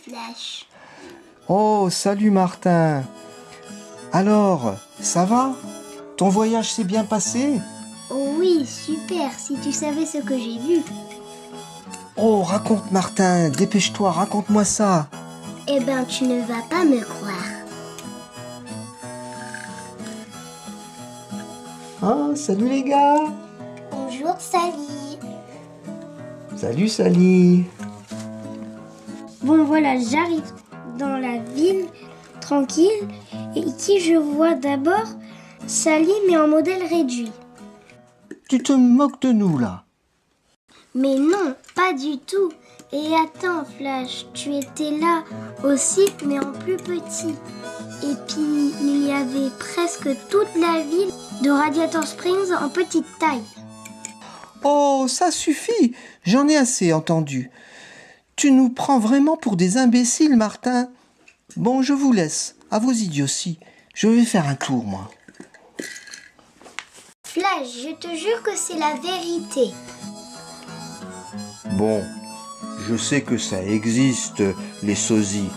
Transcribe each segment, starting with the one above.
Flash. Oh, salut Martin. Alors, ça va? Ton voyage s'est bien passé? Oh oui, super, si tu savais ce que j'ai vu. Oh, raconte Martin, dépêche-toi, raconte-moi ça. Eh ben, tu ne vas pas me croire. Ah, salut les gars. Bonjour, Sally. Salut Sally. Bon, voilà, j'arrive dans la ville, tranquille, et ici je vois d'abord Sally, mais en modèle réduit. Tu te moques de nous là? Mais non, pas du tout. Et attends, Flash, tu étais là aussi, mais en plus petit. Et puis, il y avait presque toute la ville de Radiator Springs en petite taille. Oh, ça suffit, j'en ai assez entendu. Tu nous prends vraiment pour des imbéciles, Martin. Bon, je vous laisse, à vos idioties. Je vais faire un tour, moi. Flash, je te jure que c'est la vérité. Bon, je sais que ça existe, les sosies.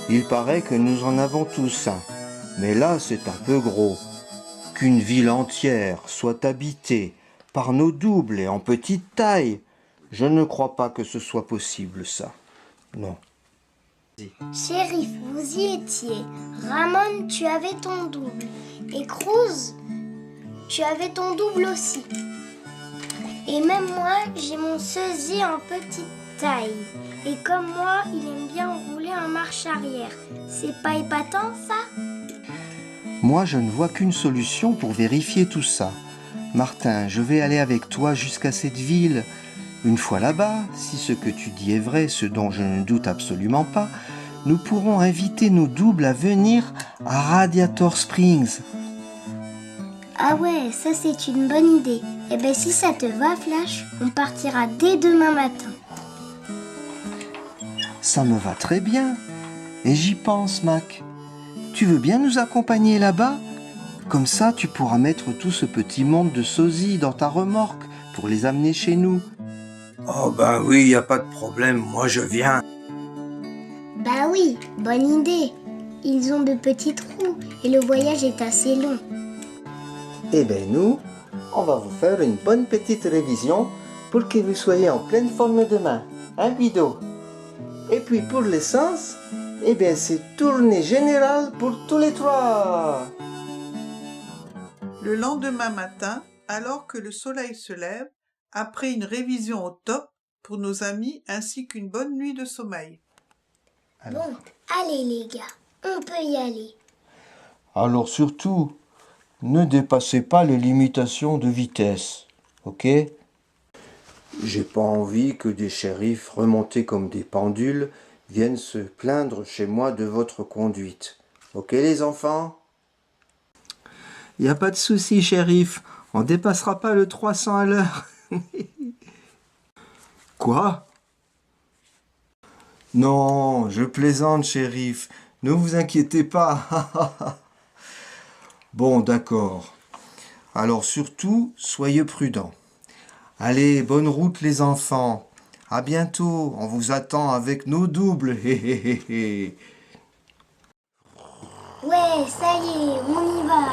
Il paraît que nous en avons tous un. Mais là, c'est un peu gros. Qu'une ville entière soit habitée par nos doubles et en petite taille, je ne crois pas que ce soit possible, ça. Non. Shérif, vous y étiez. Ramon, tu avais ton double. Et Cruz, tu avais ton double aussi. Et même moi, j'ai mon sosie en petite taille. Et comme moi, il aime bien rouler en marche arrière. C'est pas épatant, ça? Moi, je ne vois qu'une solution pour vérifier tout ça. Martin, je vais aller avec toi jusqu'à cette ville. Une fois là-bas, si ce que tu dis est vrai, ce dont je ne doute absolument pas, nous pourrons inviter nos doubles à venir à Radiator Springs. Ah ouais, ça c'est une bonne idée. Eh ben si ça te va, Flash, on partira dès demain matin. Ça me va très bien. Et j'y pense, Mac. Tu veux bien nous accompagner là-bas? Comme ça, tu pourras mettre tout ce petit monde de sosies dans ta remorque pour les amener chez nous. Oh bah oui, y a pas de problème, moi je viens. Bah oui, bonne idée. Ils ont de petits trous et le voyage est assez long. Eh bien nous, on va vous faire une bonne petite révision pour que vous soyez en pleine forme demain. Hein, Guido? Et puis pour l'essence, eh bien c'est tournée générale pour tous les trois. Le lendemain matin, alors que le soleil se lève, après une révision au top pour nos amis ainsi qu'une bonne nuit de sommeil. Alors, Bon, allez les gars, on peut y aller. alors surtout, ne dépassez pas les limitations de vitesse, ok? J'ai pas envie que des shérifs remontés comme des pendules viennent se plaindre chez moi de votre conduite. Ok les enfants? Y a pas de souci, shérif. On dépassera pas le 300 à l'heure. Quoi? Non, je plaisante, shérif. Ne vous inquiétez pas. Bon, d'accord. Alors surtout, soyez prudents. Allez, bonne route les enfants. À bientôt, on vous attend avec nos doubles. Ouais, ça y est, on y va.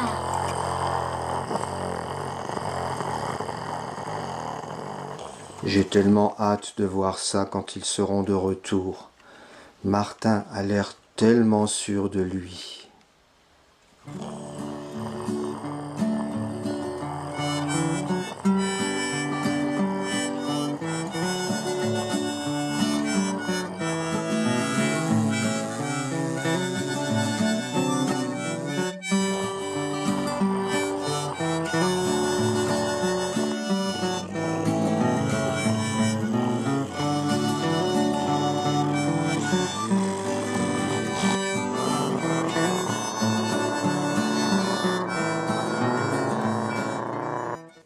J'ai tellement hâte de voir ça quand ils seront de retour. Martin a l'air tellement sûr de lui.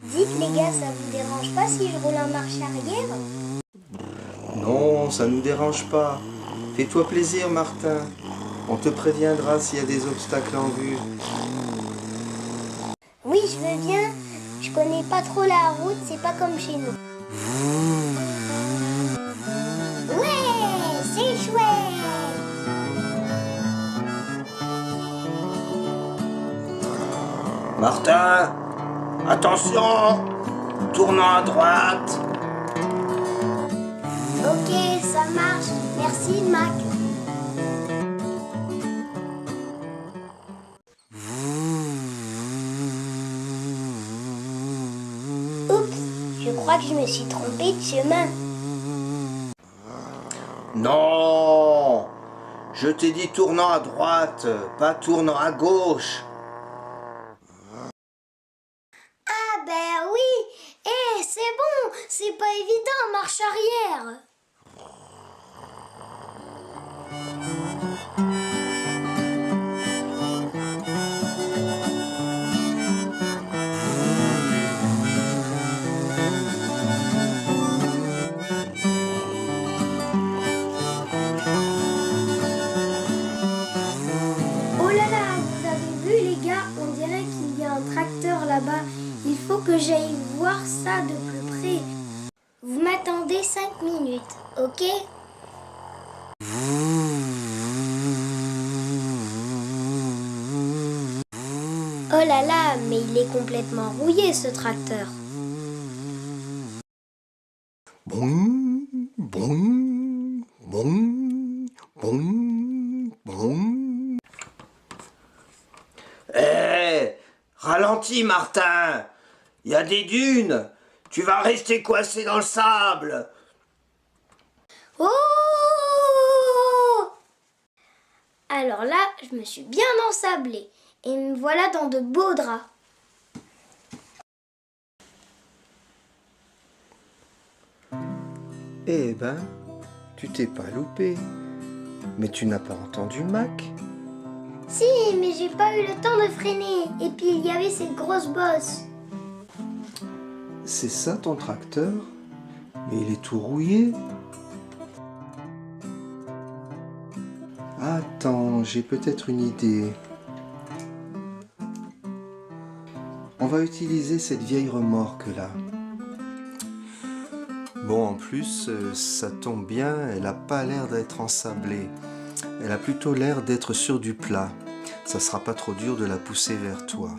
Dites les gars, ça vous dérange pas si je roule en marche arrière? Non, ça ne nous dérange pas. Fais-toi plaisir, Martin. On te préviendra s'il y a des obstacles en vue. Oui, je veux bien. Je connais pas trop la route, c'est pas comme chez nous. Ouais, c'est chouette. Martin, attention, tournant à droite. Ok, ça marche. Merci, Mac. Oups, je crois que je me suis trompée de chemin. Non, je t'ai dit tournant à droite, pas tournant à gauche. Ah ben oui. C'est bon, c'est pas évident, marche arrière. Oh là là, vous avez vu les gars, on dirait qu'il y a un tracteur là-bas. Il faut que j'aille voir ça de plus près. Vous m'attendez 5 minutes, ok? Oh là là, mais il est complètement rouillé ce tracteur. Boum, boum, boum, boum, boum. Hé, ralentis, Martin. Il y a des dunes. Tu vas rester coincé dans le sable. Oh! Alors là, je me suis bien ensablée. Et me voilà dans de beaux draps. Eh ben, tu t'es pas loupé. Mais tu n'as pas entendu Mac? Si, mais j'ai pas eu le temps de freiner. Et puis il y avait cette grosse bosse. C'est ça ton tracteur? Mais il est tout rouillé. Attends, j'ai peut-être une idée. On va utiliser cette vieille remorque là. Bon, en plus, ça tombe bien, elle a pas l'air d'être ensablée. Elle a plutôt l'air d'être sur du plat. Ça sera pas trop dur de la pousser vers toi.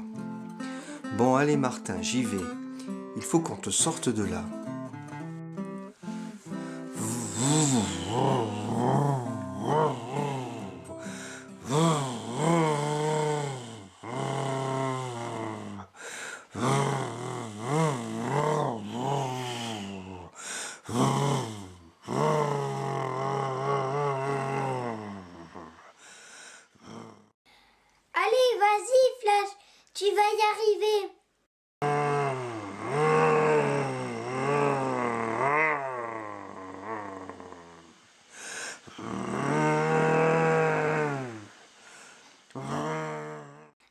Bon, allez Martin, j'y vais. Il faut qu'on te sorte de là. Allez, vas-y, Flash, tu vas y arriver.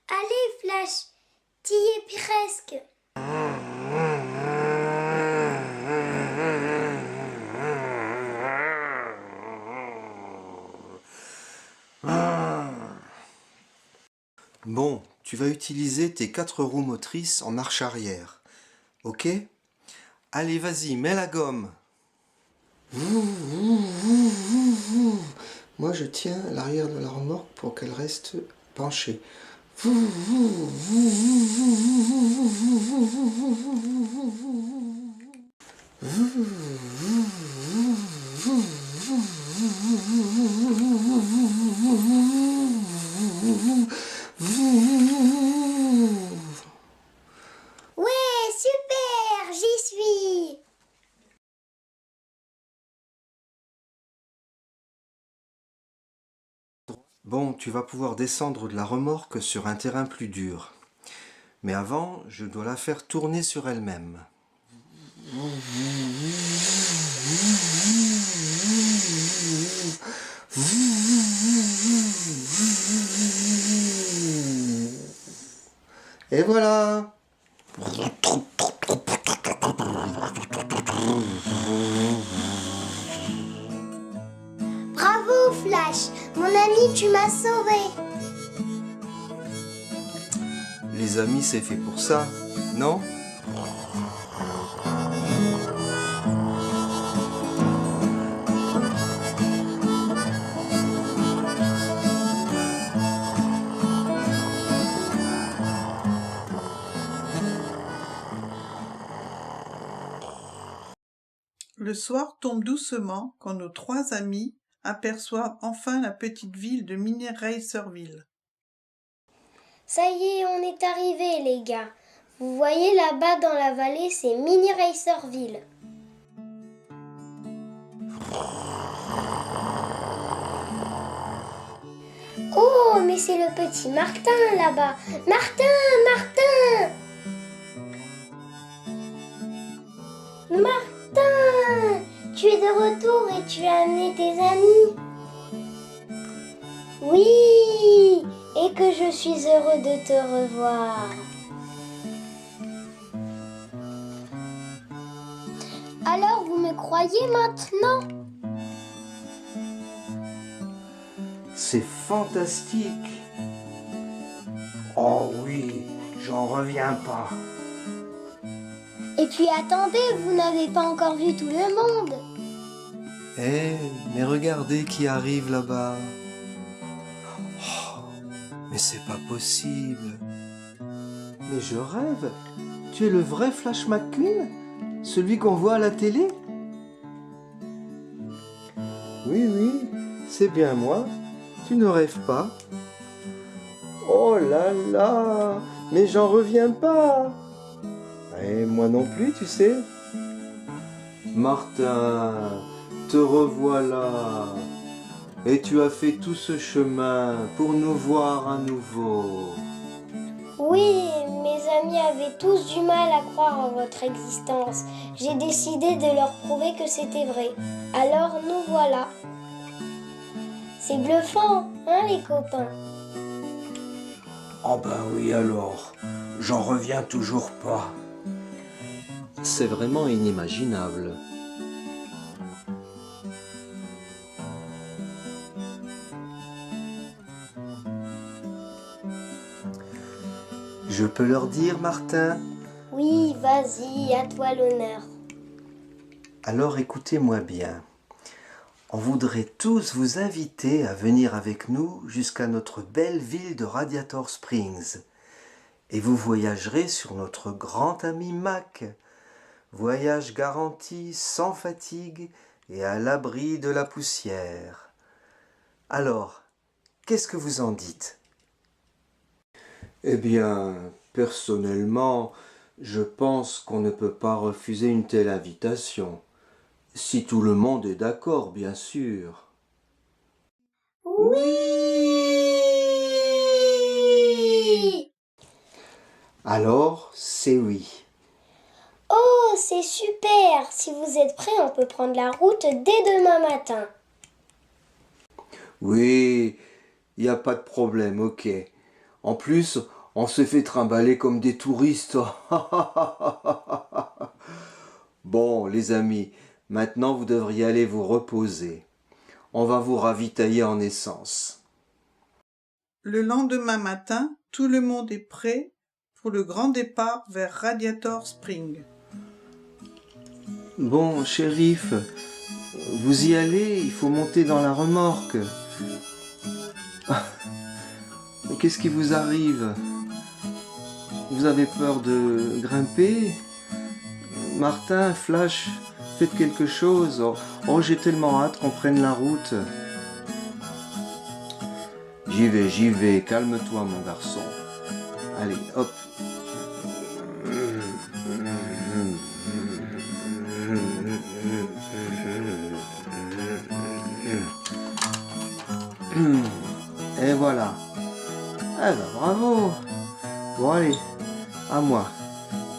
Allez, Flash, t'y es presque. Bon, tu vas utiliser tes 4 roues motrices en marche arrière. Ok? Allez, vas-y, mets la gomme. Moi, je tiens l'arrière de la remorque pour qu'elle reste penchée. Ouais, super, j'y suis. Bon, tu vas pouvoir descendre de la remorque sur un terrain plus dur. Mais avant, je dois la faire tourner sur elle-même. Et voilà! Bravo, Flash, mon ami, tu m'as sauvé. Les amis, c'est fait pour ça, non? Le soir tombe doucement quand nos 3 amis aperçoivent enfin la petite ville de Mini-Racerville. Ça y est, on est arrivés, les gars. Vous voyez là-bas dans la vallée, c'est Mini-Racerville. Oh, mais c'est le petit Martin là-bas. Martin, Martin! Martin! Tu es de retour et tu as amené tes amis? Oui! Et que je suis heureux de te revoir. Alors, vous me croyez maintenant? C'est fantastique. Oh oui, j'en reviens pas. Et puis attendez, vous n'avez pas encore vu tout le monde. Eh, mais regardez qui arrive là-bas. Oh, mais c'est pas possible. Mais je rêve. Tu es le vrai Flash McQueen? Celui qu'on voit à la télé? Oui, oui, c'est bien moi. Tu ne rêves pas? Oh là là, mais j'en reviens pas. Et moi non plus, tu sais. Martin, te revoilà. Et tu as fait tout ce chemin pour nous voir à nouveau. Oui, mes amis avaient tous du mal à croire en votre existence. J'ai décidé de leur prouver que c'était vrai. Alors nous voilà. C'est bluffant, hein les copains? Oh ben oui alors, j'en reviens toujours pas. C'est vraiment inimaginable. Je peux leur dire, Martin? Oui, vas-y, à toi l'honneur. Alors écoutez-moi bien. On voudrait tous vous inviter à venir avec nous jusqu'à notre belle ville de Radiator Springs. Et vous voyagerez sur notre grand ami Mac. Voyage garanti, sans fatigue et à l'abri de la poussière. Alors, qu'est-ce que vous en dites? Eh bien, personnellement, je pense qu'on ne peut pas refuser une telle invitation. Si tout le monde est d'accord, bien sûr. Oui! Alors, c'est oui. Oh, c'est super! Si vous êtes prêts, on peut prendre la route dès demain matin. Oui, il n'y a pas de problème, ok. En plus, on se fait trimballer comme des touristes. Bon, les amis, maintenant vous devriez aller vous reposer. On va vous ravitailler en essence. Le lendemain matin, tout le monde est prêt pour le grand départ vers Radiator Springs. Bon, shérif, vous y allez, il faut monter dans la remorque. Mais qu'est-ce qui vous arrive? Vous avez peur de grimper? Martin, Flash, faites quelque chose. Oh, j'ai tellement hâte qu'on prenne la route. J'y vais, calme-toi mon garçon. Allez, hop. Et voilà. Ah bah bravo. Bon allez, à moi.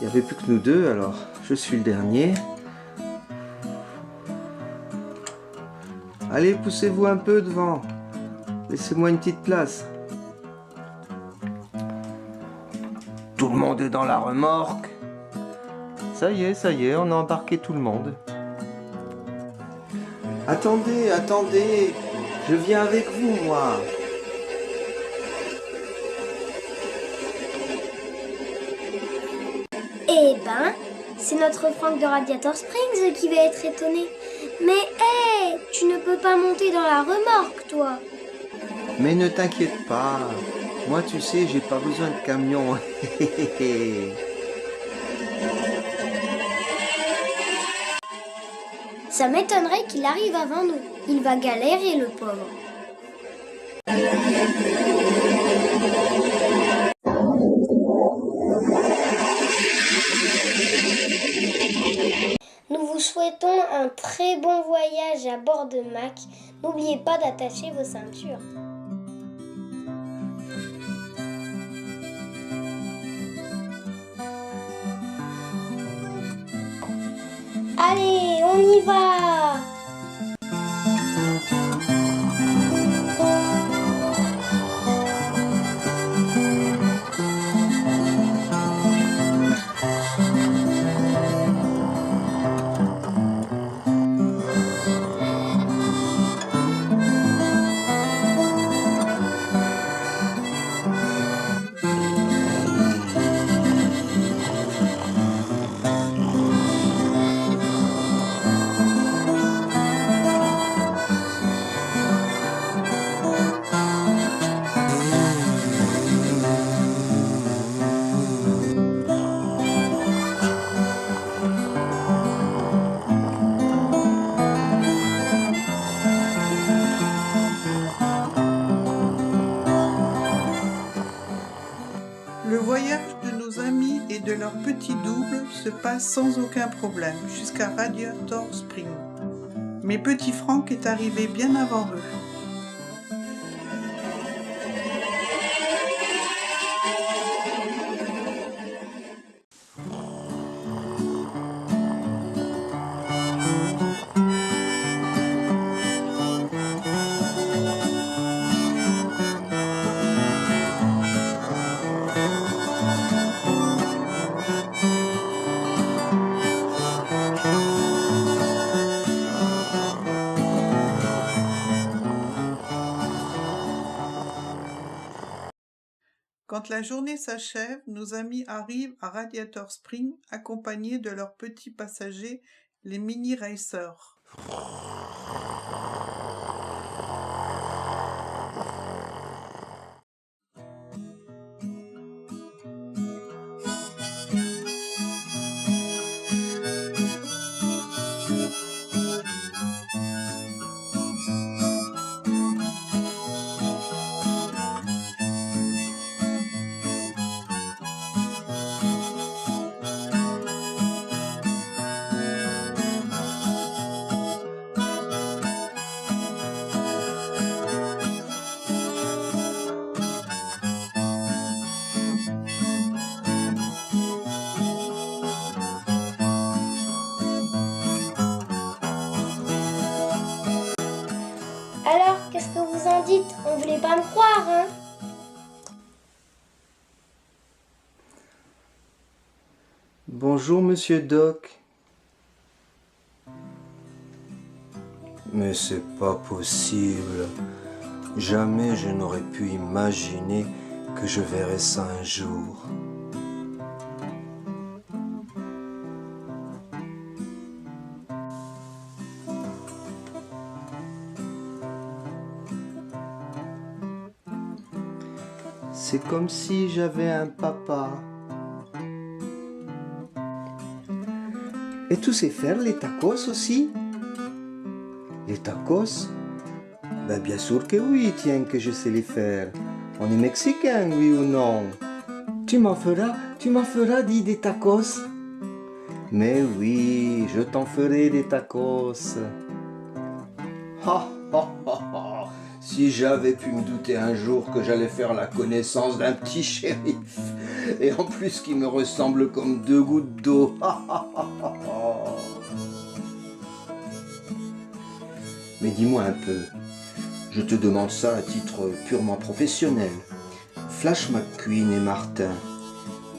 Il n'y avait plus que nous deux, alors je suis le dernier. Allez, poussez-vous un peu devant. Laissez-moi une petite place. Tout le monde est dans la remorque. Ça y est, on a embarqué tout le monde. Attendez, je viens avec vous, moi. Eh ben, c'est notre Franck de Radiator Springs qui va être étonné. Mais hé, tu ne peux pas monter dans la remorque, toi. Mais ne t'inquiète pas. Moi, tu sais, j'ai pas besoin de camion. Ça m'étonnerait qu'il arrive avant nous. Il va galérer, le pauvre. Nous vous souhaitons un très bon voyage à bord de Mac. N'oubliez pas d'attacher vos ceintures. Allez, on y va! Le voyage de nos amis et de leur petit double se passe sans aucun problème jusqu'à Radiator Springs. Mais petit Frank est arrivé bien avant eux. Quand la journée s'achève, nos amis arrivent à Radiator Springs accompagnés de leurs petits passagers, les mini racers. Alors, qu'est-ce que vous en dites? On voulait pas me croire, hein? Bonjour, monsieur Doc. Mais c'est pas possible. Jamais je n'aurais pu imaginer que je verrais ça un jour. C'est comme si j'avais un papa. Et tu sais faire les tacos aussi? Les tacos? Ben bien sûr que oui, tiens que je sais les faire. On est mexicain, oui ou non? Tu m'en feras dit des tacos? Mais oui, je t'en ferai des tacos. Ha ha ha ha! Si j'avais pu me douter un jour que j'allais faire la connaissance d'un petit shérif, et en plus qui me ressemble comme deux gouttes d'eau. Mais dis-moi un peu, je te demande ça à titre purement professionnel. Flash McQueen et Martin,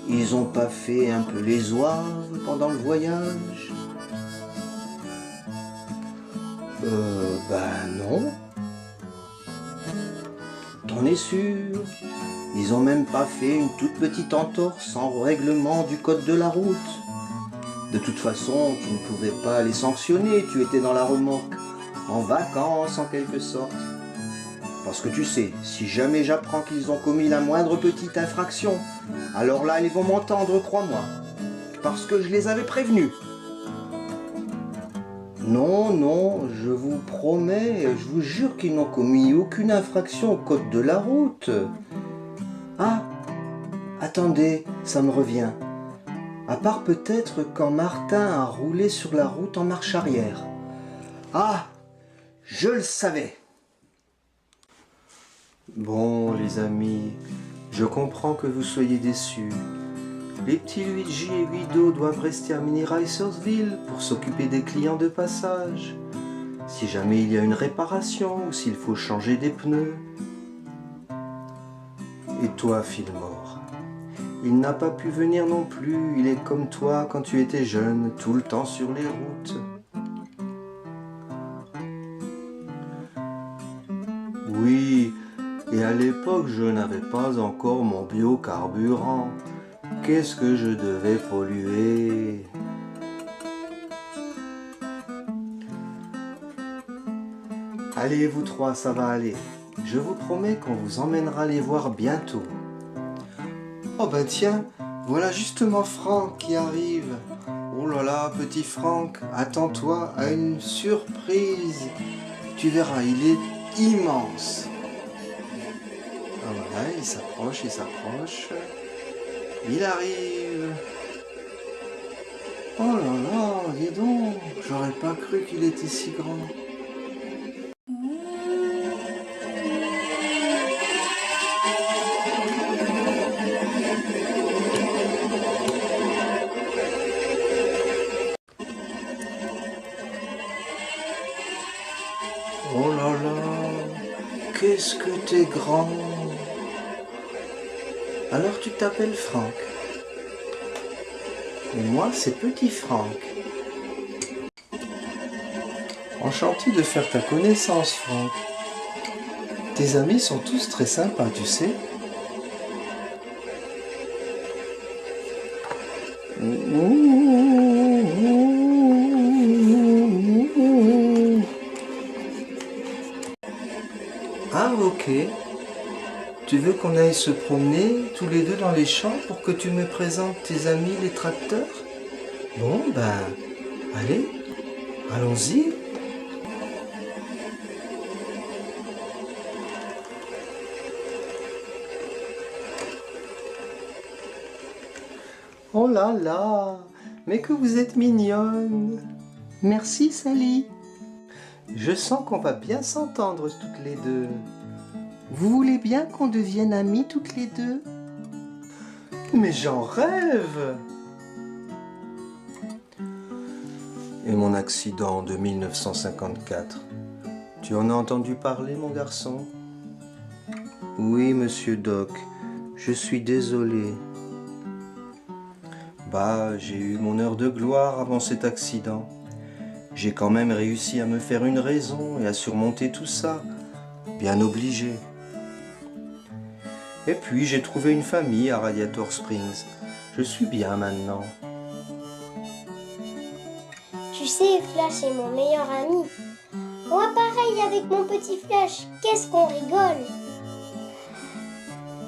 ils ont pas fait un peu les zouaves pendant le voyage? Ben non. T'en es sûr? Ils ont même pas fait une toute petite entorse en règlement du code de la route. De toute façon, tu ne pouvais pas les sanctionner, tu étais dans la remorque, en vacances en quelque sorte. Parce que tu sais, si jamais j'apprends qu'ils ont commis la moindre petite infraction, alors là ils vont m'entendre, crois-moi. Parce que je les avais prévenus. Non, non, je vous promets, je vous jure qu'ils n'ont commis aucune infraction au code de la route. Ah, attendez, ça me revient. À part peut-être quand Martin a roulé sur la route en marche arrière. Ah, je le savais. Bon, les amis, je comprends que vous soyez déçus. Les petits Luigi et Guido doivent rester à Mini Ricersville pour s'occuper des clients de passage. Si jamais il y a une réparation ou s'il faut changer des pneus. Et toi, Fillmore, il n'a pas pu venir non plus. Il est comme toi quand tu étais jeune, tout le temps sur les routes. Oui, et à l'époque, je n'avais pas encore mon biocarburant. Qu'est-ce que je devais polluer? Allez, vous trois, ça va aller. Je vous promets qu'on vous emmènera les voir bientôt. Oh ben tiens, voilà justement Franck qui arrive. Oh là là, petit Franck, attends-toi à une surprise. Tu verras, il est immense. Ah voilà, il s'approche, il s'approche. Il arrive. Oh là là, dis donc, j'aurais pas cru qu'il était si grand. Oh là là, qu'est-ce que t'es grand. Alors tu t'appelles Franck. Et moi, c'est Petit Franck. Enchanté de faire ta connaissance, Franck. Tes amis sont tous très sympas, tu sais. Ah, ok. Tu veux qu'on aille se promener tous les deux dans les champs pour que tu me présentes tes amis les tracteurs? Bon, ben, allez, allons-y. Oh là là, mais que vous êtes mignonne. Merci, Sally. Je sens qu'on va bien s'entendre toutes les deux. Vous voulez bien qu'on devienne amies toutes les deux? Mais j'en rêve! Et mon accident de 1954. Tu en as entendu parler, mon garçon? Oui, monsieur Doc, je suis désolé. Bah, j'ai eu mon heure de gloire avant cet accident. J'ai quand même réussi à me faire une raison et à surmonter tout ça. Bien obligé. Et puis j'ai trouvé une famille à Radiator Springs. Je suis bien maintenant. Tu sais, Flash est mon meilleur ami. Moi pareil avec mon petit Flash. Qu'est-ce qu'on rigole.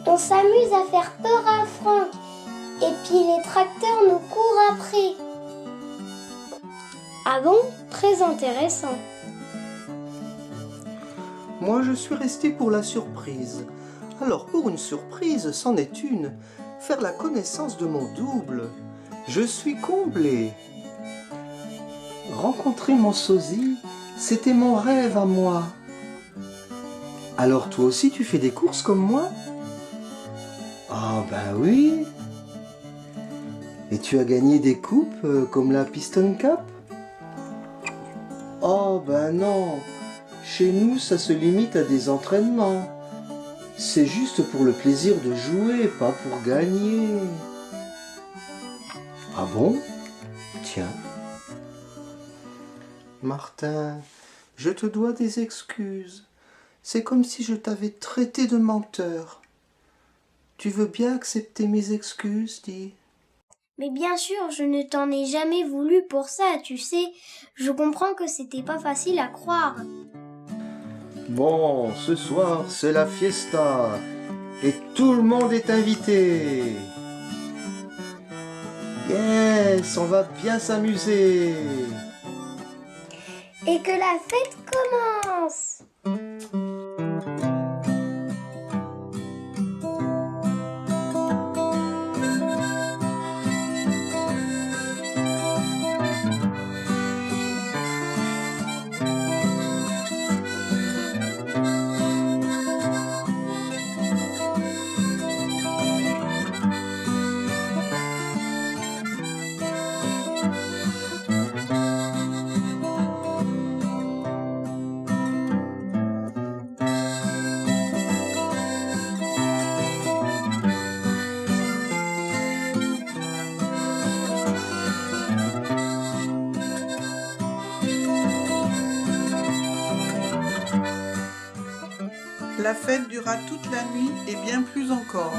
On s'amuse à faire peur à Franck. Et puis les tracteurs nous courent après. Ah bon? Très intéressant. Moi je suis resté pour la surprise. Alors pour une surprise, c'en est une. Faire la connaissance de mon double. Je suis comblé. Rencontrer mon sosie, c'était mon rêve à moi. Alors toi aussi tu fais des courses comme moi? Ah ben oui. Et tu as gagné des coupes comme la Piston Cup? Oh ben non. Chez nous ça se limite à des entraînements. C'est juste pour le plaisir de jouer, pas pour gagner. Ah bon? Tiens. Martin, je te dois des excuses. C'est comme si je t'avais traité de menteur. Tu veux bien accepter mes excuses, dis? Mais bien sûr, je ne t'en ai jamais voulu pour ça, tu sais. Je comprends que c'était pas facile à croire. Bon, ce soir, c'est la fiesta. Et tout le monde est invité. Yes, on va bien s'amuser. et que la fête commence. La fête dura toute la nuit et bien plus encore.